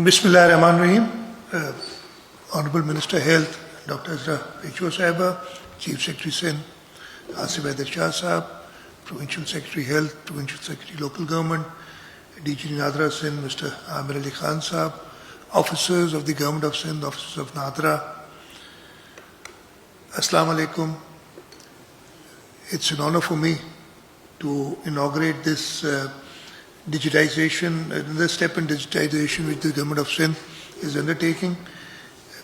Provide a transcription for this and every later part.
Bismillah ar-Rahman Rahim. Honorable Minister Health, Dr. Azra Pecho Sahiba, Chief Secretary Sindh, Asif Haider Shah Sahab, Provincial Secretary Health, Provincial Secretary Local Government, DG Nadra Sindh, Mr. Amir Ali Khan Sahab, officers of the Government of Sindh, officers of Nadra. Assalamu alaikum. It's an honor for me to inaugurate this digitization, another step in digitization which the Government of Sindh is undertaking.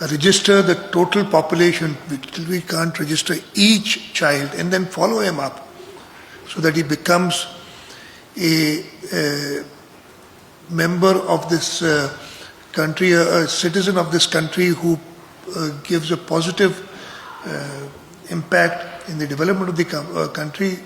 register the total population, till we can't register each child and then follow him up so that he becomes a member of this country, a citizen of this country who gives a positive impact in the development of the country.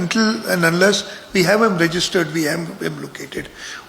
until and unless we have him registered, we have him located.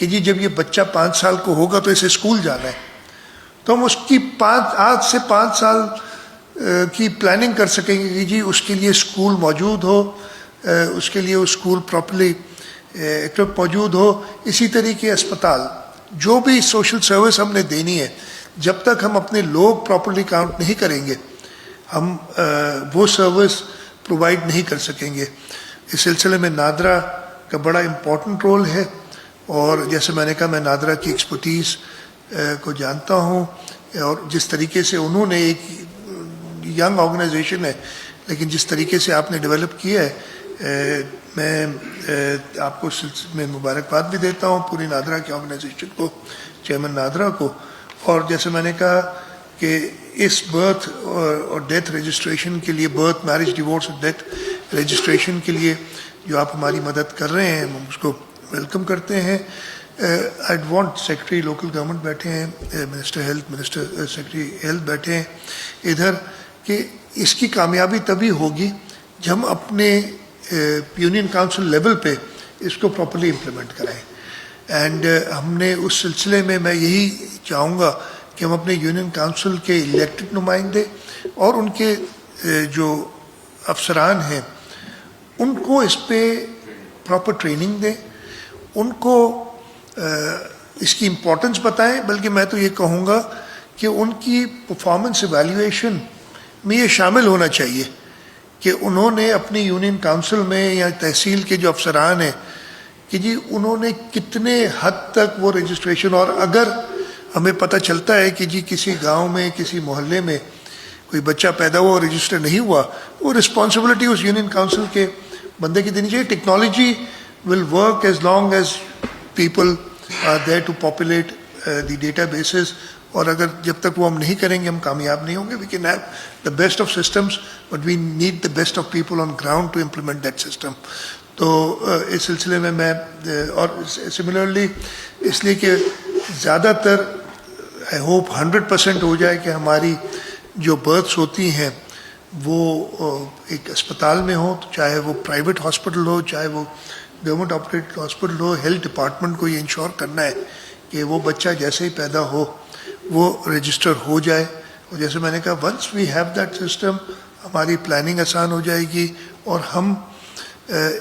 کہ جی جب یہ بچہ 5 سال کو ہوگا تو اسے school جانا ہے، تو ہم اس کی آج سے 5 سال کی پلاننگ کر سکیں گے کہ جی اس کے لیے اسکول موجود ہو، اس کے لیے اسکول پراپرلی ایکوپ موجود ہو. اسی طریقے اسپتال، جو بھی سوشل سروس ہم نے دینی ہے، جب تک ہم اپنے لوگ پراپرلی کاؤنٹ نہیں کریں گے ہم وہ سروس پرووائڈ نہیں کر سکیں گے. اس سلسلے میں نادرا کا بڑا امپورٹنٹ رول ہے، اور جیسے میں نے کہا میں نادرا کی ایکسپرٹیز کو جانتا ہوں، اور جس طریقے سے انہوں نے ایک ینگ آرگنائزیشن ہے لیکن جس طریقے سے آپ نے ڈیولپ کیا ہے، میں آپ کو میں مبارکباد بھی دیتا ہوں پوری نادرا کی آرگنائزیشن کو، چیئرمین نادرا کو. اور جیسے میں نے کہا کہ اس برتھ اور ڈیتھ رجسٹریشن کے لیے، برتھ میرج ڈیورس اور ڈیتھ رجسٹریشن کے لیے جو آپ ہماری مدد کر رہے ہیں ہم اس کو ویلکم کرتے ہیں. I want secretary local government بیٹھے ہیں، منسٹر سیکرٹری ہیلتھ بیٹھے ہیں ادھر، کہ اس کی کامیابی تبھی ہوگی جب ہم اپنے یونین کاؤنسل لیول پہ اس کو پراپرلی امپلیمنٹ کریں. اینڈ ہم نے اس سلسلے میں یہی چاہوں گا کہ ہم اپنے یونین کاؤنسل کے الیکٹڈ نمائندے اور ان کے جو افسران ہیں ان کو اس پہ پراپر ٹریننگ دیں، ان کو اس کی امپورٹنس بتائیں. بلکہ میں تو یہ کہوں گا کہ ان کی پرفارمنس ایویلیویشن میں یہ شامل ہونا چاہیے کہ انہوں نے اپنی یونین کاؤنسل میں یا تحصیل کے جو افسران ہیں کہ جی انہوں نے کتنے حد تک وہ رجسٹریشن، اور اگر ہمیں پتہ چلتا ہے کہ جی کسی گاؤں میں کسی محلے میں کوئی بچہ پیدا ہوا اور رجسٹر نہیں ہوا، وہ رسپانسبلٹی اس یونین کاؤنسل کے بندے کی دینی چاہیے. Technology will work as long as people are there to populate the databases, اور اگر جب تک وہ ہم نہیں کریں گے ہم کامیاب نہیں ہوں گے. We can have the best of systems but we need the best of people on ground to implement that system. تو اس سلسلے میں اور سملرلی اس لیے کہ زیادہ تر آئی ہوپ 100% ہو جائے کہ ہماری جو برتھس ہوتی ہیں وہ ایک اسپتال میں ہوں، تو چاہے وہ پرائیویٹ ہاسپٹل ہو چاہے وہ گورنمنٹ آپریٹڈ ہاسپٹل ہو. ہیلتھ ڈپارٹمنٹ کو یہ انشور کرنا ہے کہ وہ بچہ جیسے ہی پیدا ہو وہ رجسٹر ہو جائے. اور جیسے میں نے کہا once we have that system ہماری پلاننگ آسان ہو جائے گی اور ہم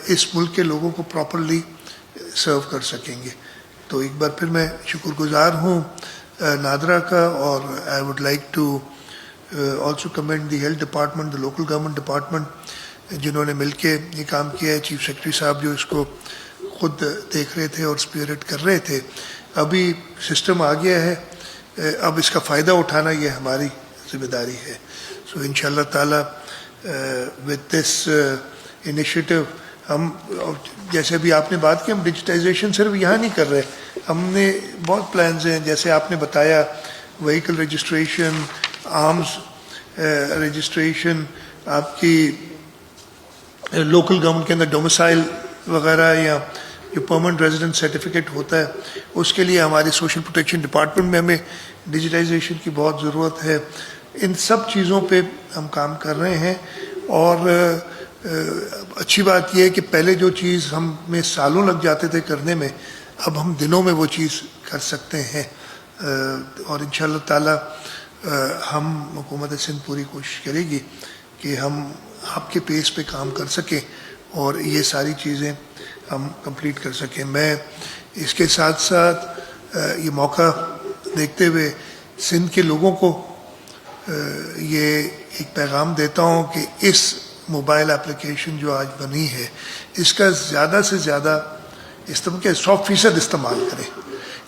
اس ملک کے لوگوں کو پراپرلی سرو کر سکیں گے. تو ایک بار پھر میں شکر گزار ہوں نادرا کا، اور I would like to also commend the health department, the local government department جنہوں نے مل کے یہ کام کیا ہے. چیف سیکرٹری صاحب جو اس کو خود دیکھ رہے تھے اور اسپیئرٹ کر رہے تھے. ابھی سسٹم آ گیا ہے، اب اس کا فائدہ اٹھانا یہ ہماری ذمہ داری ہے. سو ان شاء اللہ تعالیٰ وتھ دس انیشیٹو ہم، جیسے ابھی آپ نے بات کی، ہم ڈیجیٹائزیشن صرف یہاں نہیں کر رہے، ہم نے بہت پلانز ہیں. جیسے آپ نے بتایا وہیکل رجسٹریشن، آرمز رجسٹریشن، آپ کی لوکل گورنمنٹ کے اندر ڈومیسائل وغیرہ یا جو پرماننٹ ریزیڈنٹ سرٹیفکیٹ ہوتا ہے اس کے لیے ہماری سوشل پروٹیکشن ڈپارٹمنٹ میں ہمیں ڈیجیٹائزیشن کی بہت ضرورت ہے. ان سب چیزوں پہ ہم کام کر رہے ہیں. اور اچھی بات یہ ہے کہ پہلے جو چیز ہمیں سالوں لگ جاتے تھے کرنے میں، اب ہم دنوں میں وہ چیز کر سکتے ہیں. اور ان شاء اللہ تعالیٰ ہم حکومت سندھ پوری کوشش کرے گی کہ ہم آپ کے پیس پہ کام کر سکیں اور یہ ساری چیزیں ہم کمپلیٹ کر سکیں. میں اس کے ساتھ ساتھ یہ موقع دیکھتے ہوئے سندھ کے لوگوں کو یہ ایک پیغام دیتا ہوں کہ اس موبائل اپلیکیشن جو آج بنی ہے اس کا زیادہ سے زیادہ استعمال 100% استعمال کریں.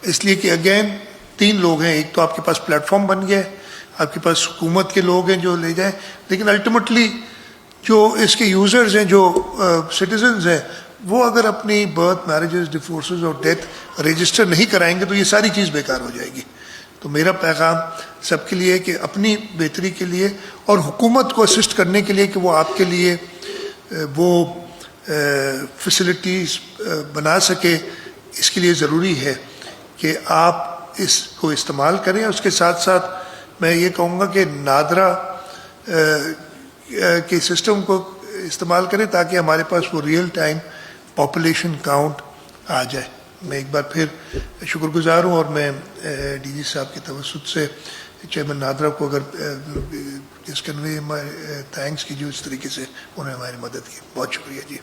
اس لیے کہ اگین 3 لوگ ہیں، ایک تو آپ کے پاس پلیٹ فارم بن گیا ہے، آپ کے پاس حکومت کے لوگ ہیں جو لے جائیں، لیکن الٹیمیٹلی جو اس کے یوزرز ہیں، جو سٹیزنز ہیں، وہ اگر اپنی برتھ، میرجز، ڈیورسز اور ڈیتھ رجسٹر نہیں کرائیں گے تو یہ ساری چیز بیکار ہو جائے گی. تو میرا پیغام سب کے لیے کہ اپنی بہتری کے لیے اور حکومت کو اسسٹ کرنے کے لیے کہ وہ آپ کے لیے وہ فیسلٹیز بنا سکے، اس کے لیے ضروری ہے کہ آپ اس کو استعمال کریں. اس کے ساتھ ساتھ میں یہ کہوں گا کہ نادرا کے سسٹم کو استعمال کریں تاکہ ہمارے پاس وہ ریئل ٹائم پاپولیشن کاؤنٹ آ جائے. میں ایک بار پھر شکر گزار ہوں، اور میں ڈی جی صاحب کے توسط سے چیئرمین نادرا کو اگر اس کنوے تھینکس کیجیے اس طریقے سے انہوں نے ہماری مدد کی. بہت شکریہ جی.